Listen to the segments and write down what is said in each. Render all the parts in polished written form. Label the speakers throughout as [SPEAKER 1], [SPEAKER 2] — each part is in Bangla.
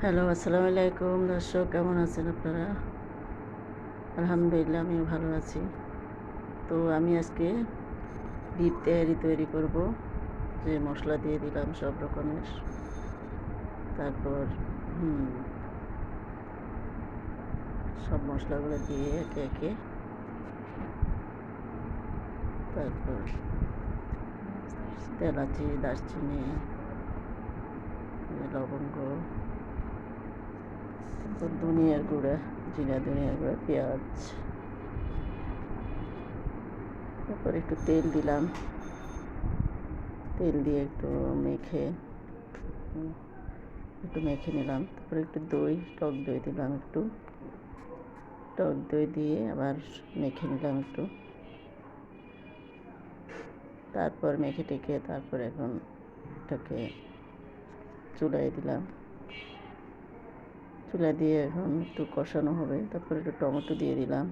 [SPEAKER 1] হ্যালো, আসসালামু আলাইকুম দর্শক, কেমন আছেন আপনারা? আলহামদুলিল্লাহ আমিও ভালো আছি। তো আমি আজকে বিফ তেহারি তৈরি করব। যে মশলা দিয়ে দিলাম সব রকমের। তারপর হুম সব মশলাগুলো দিয়ে একে একে, তারপর এলাচি, দারচিনি, লবঙ্গ, তারপর ধনিয়ার গুঁড়া, জিরা ধনিয়ার গুঁড়া, পেঁয়াজ, তারপর একটু তেল দিলাম। তেল দিয়ে একটু মেখে নিলাম। তারপরে একটু টক দই দিলাম, একটু টক দই দিয়ে আবার মেখে নিলাম একটু। তারপর মেখে টেকে তারপর এখন এটাকে চুলায় দিলাম। চুলা দিয়ে এখন একটু কষানো হবে। তারপর একটু টমেটো দিয়ে দিলাম।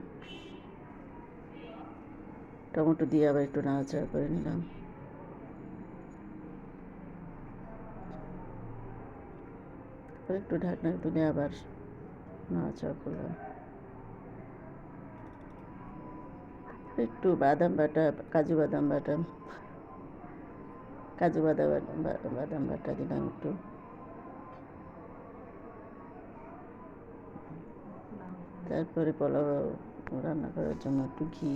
[SPEAKER 1] টমেটো দিয়ে আবার একটু নাড়াচাড়া করে নিলাম। তারপর একটু ঢাকনা তুলে আবার নাড়াচাড়া করলাম। একটু বাদাম বাটা, কাজু বাদাম বাটা দিলাম একটু। তারপরে পোলাও রান্না করার জন্য একটু ঘি,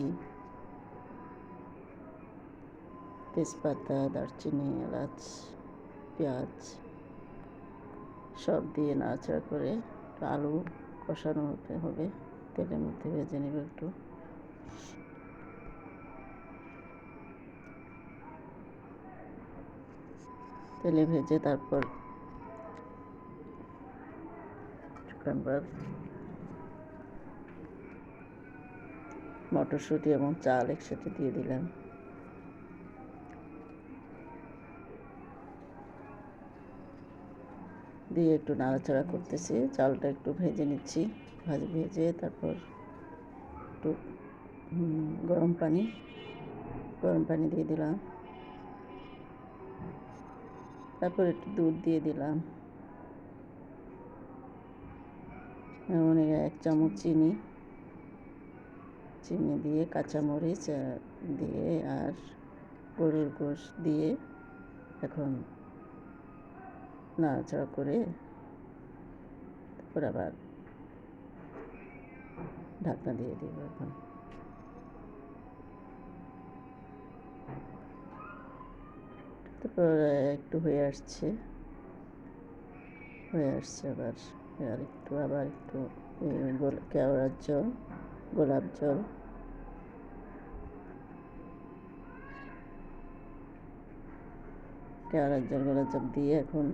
[SPEAKER 1] তেজপাতা, দারচিনি, এলাচ, পেঁয়াজ সব দিয়ে নাড়াচাড়া করে একটু আলু কষানো হতে হবে। তেলের মধ্যে ভেজে নেব একটু। তেলে ভেজে তারপর মটরশুঁটি এবং চাল একসাথে দিয়ে দিলাম। দিয়ে একটু নাড়াচাড়া করতেছি। চালটা একটু ভেজে নিচ্ছি। ভেজে তারপর একটু গরম পানি দিয়ে দিলাম। তারপর একটু দুধ দিয়ে দিলাম। এমন 1 চামচ চিনি দিয়ে, কাঁচামরিচ দিয়ে আর গরুর গোশ দিয়ে এখন নাড়াচাড়া করে তারপর আবার ঢাকনা দিয়ে দিব। এখন তারপর একটু হয়ে আসছে আবার একটু কেওড়ার জল, গোলাপ জল, গোলাপ জল দিয়ে এখন